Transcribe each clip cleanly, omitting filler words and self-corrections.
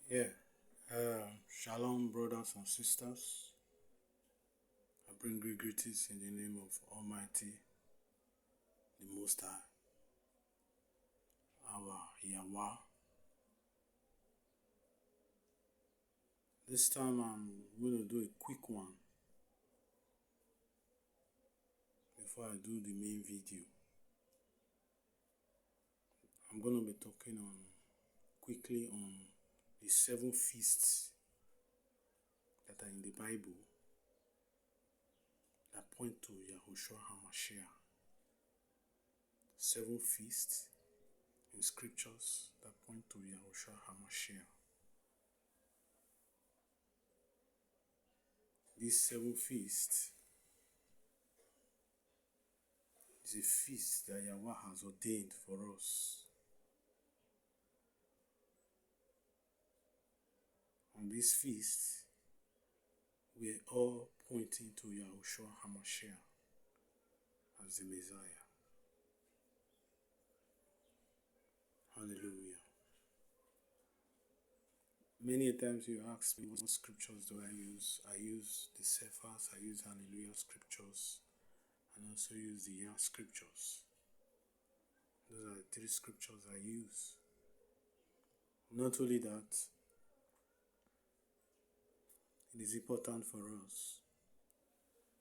Yeah, Shalom, brothers and sisters. I bring greetings in the name of Almighty, the Most High, our YAHUAH. This time I'm going to do a quick one before I do the main video. I'm going to be talking quickly on the 7 feasts that are in the Bible that point to YAHUSHA HAMASHIACH. 7 feasts in scriptures that point to YAHUSHA HAMASHIACH. These 7 feasts is a feast that YAHUAH has ordained for us. On this feast, we are all pointing to YAHUSHA HAMASHIACH as the Messiah. Hallelujah. Many times you ask me what scriptures do I use. I use the Cephas, I use Hallelujah scriptures, and also use the YAH scriptures. Those are the 3 scriptures I use. Not only that, it is important for us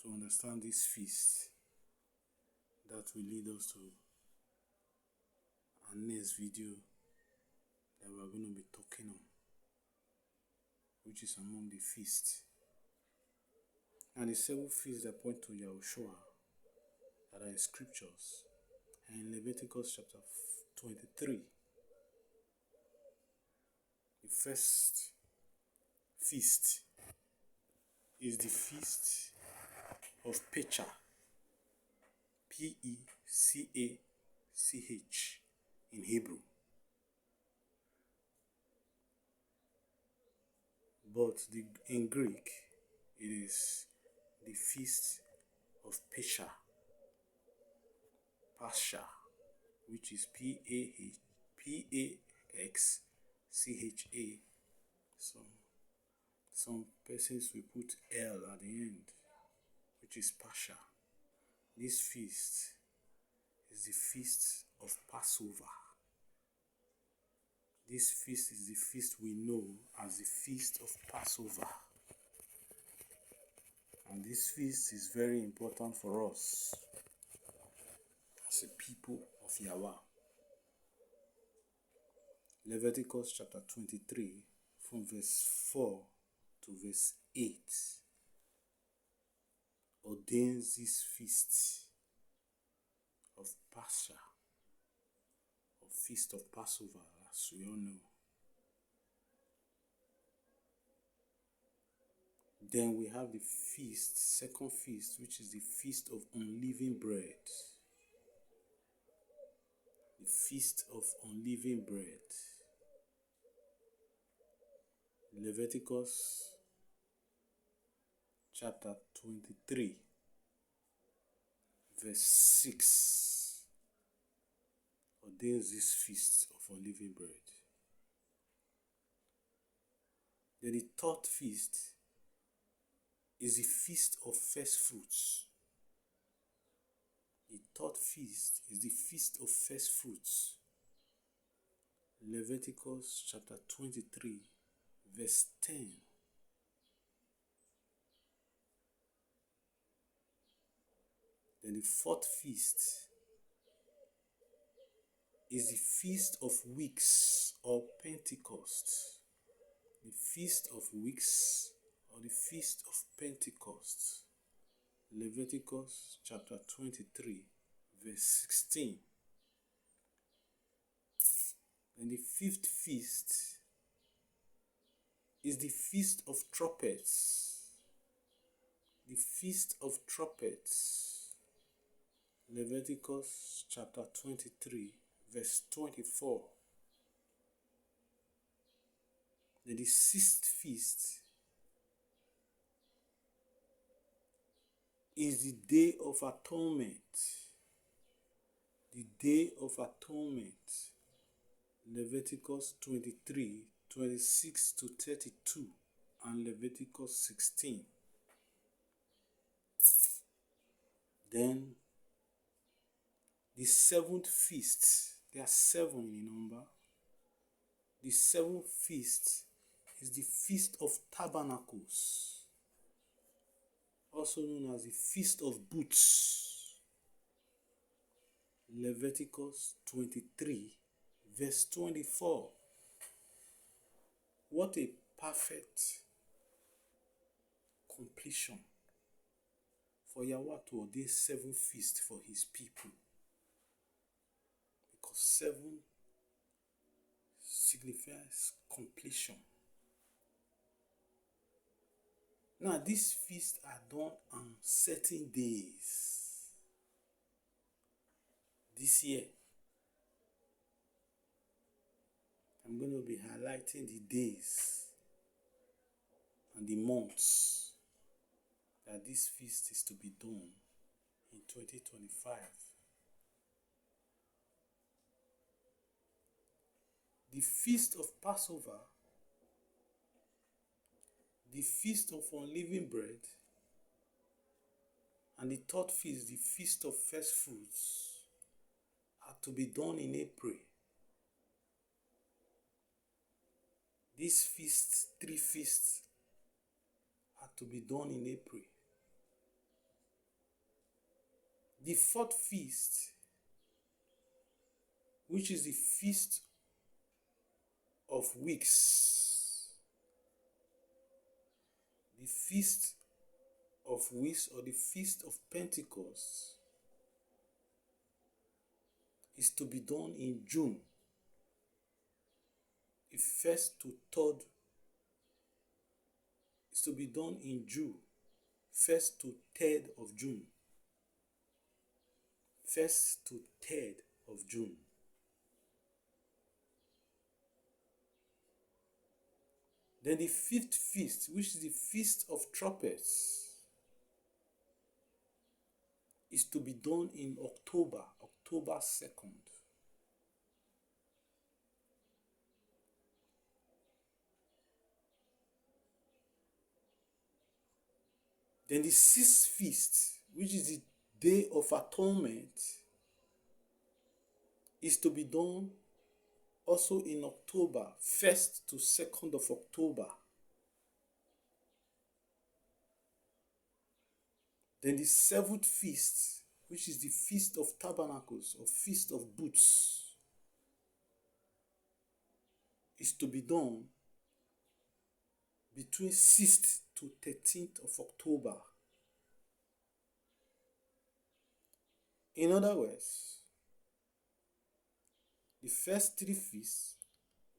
to understand this feast that will lead us to our next video that we are going to be talking on, which is among the feasts. And the 7 feasts that point to YAHUSHA that are in scriptures and in Leviticus chapter 23. The first feast is the feast of Pechah, P-E-C-A-C-H in Hebrew. But in Greek, it is the feast of Pesha, which is P-A-X-C-H-A. Some persons will put L at the end, which is Pasha. This feast is the feast of Passover. This feast is the feast we know as the feast of Passover. And this feast is very important for us as a people of YAHUAH. Leviticus chapter 23 from verse 4 to verse 8 ordains this feast of Pascha, or feast of Passover, as we all know. Then we have the feast, second feast, which is the feast of unleavened bread. The feast of unleavened bread. Leviticus chapter 23, verse 6 ordains this feast of unleavened bread. Then the third feast is the feast of first fruits. The third feast is the feast of first fruits. Leviticus chapter 23, verse 10. Then the fourth feast is the feast of weeks or Pentecost. The feast of weeks or the feast of Pentecost. Leviticus chapter 23, verse 16. And the fifth feast is the feast of trumpets. The feast of trumpets. Leviticus chapter 23, verse 24. Then the sixth feast is the Day of Atonement. The Day of Atonement. Leviticus 23, 26 to 32, and Leviticus 16. Then the seventh feast, there are 7 in number. The seventh feast is the Feast of Tabernacles, also known as the Feast of Booths. Leviticus 23, verse 24. What a perfect completion for Yahweh to ordain 7 feasts for his people. Because 7 signifies completion. Now, these feasts are done on certain days. This year, I'm going to be highlighting the days and the months that this feast is to be done in 2025. The Feast of Passover, the Feast of Unleavened Bread, and the third feast, the Feast of First Fruits, are to be done in April. These feasts, 3 feasts, are to be done in April. The fourth feast, which is the Feast of Weeks, the Feast of Weeks, or the Feast of Pentecost, is to be done in June. The 1st to 3rd is to be done in June. 1st to 3rd of June. 1st to 3rd of June. Then the 5th feast, which is the Feast of Trumpets, is to be done in October 2nd. Then the 6th feast, which is the Day of Atonement, is to be done also in October, 1st to 2nd of October. Then the 7th feast, which is the Feast of Tabernacles, or Feast of Booths, is to be done between 6th to 13th of October. In other words, the first 3 feasts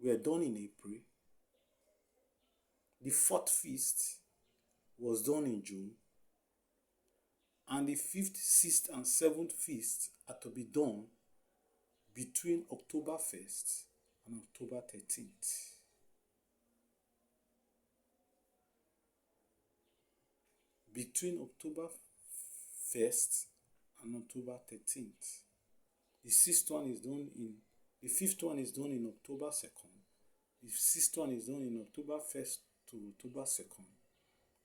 were done in April. The 4th feast was done in June. And the 5th, 6th, and 7th feasts are to be done between October 1st and October 13th. Between October 1st and October 13th. The 5th one is done in October 2nd. The 6th one is done in October 1st to October 2nd.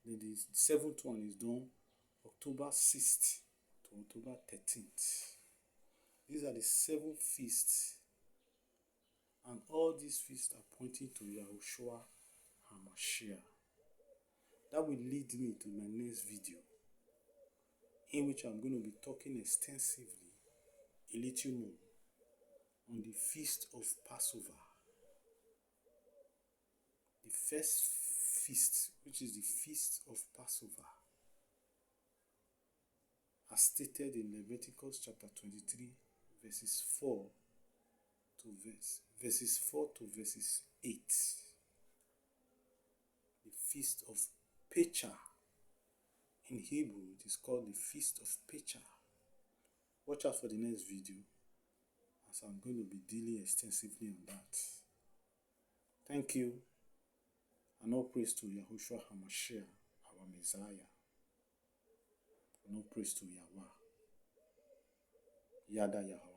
Then the 7th one is done October 6th to October 13th. These are the 7 feasts. And all these feasts are pointing to YAHUSHA HAMASHIACH. That will lead me to my next video, in which I'm going to be talking extensively, a little more, on the Feast of Passover. The first feast, which is the Feast of Passover, as stated in Leviticus chapter 23, verses 4 to verses 8. The Feast of Pesach. In Hebrew, it is called the Feast of Pesach. Watch out for the next video, as I'm going to be dealing extensively on that. Thank you, and all praise to YAHUSHA HAMASHIACH, our Messiah. And all praise to Yahweh. Yada Yahweh.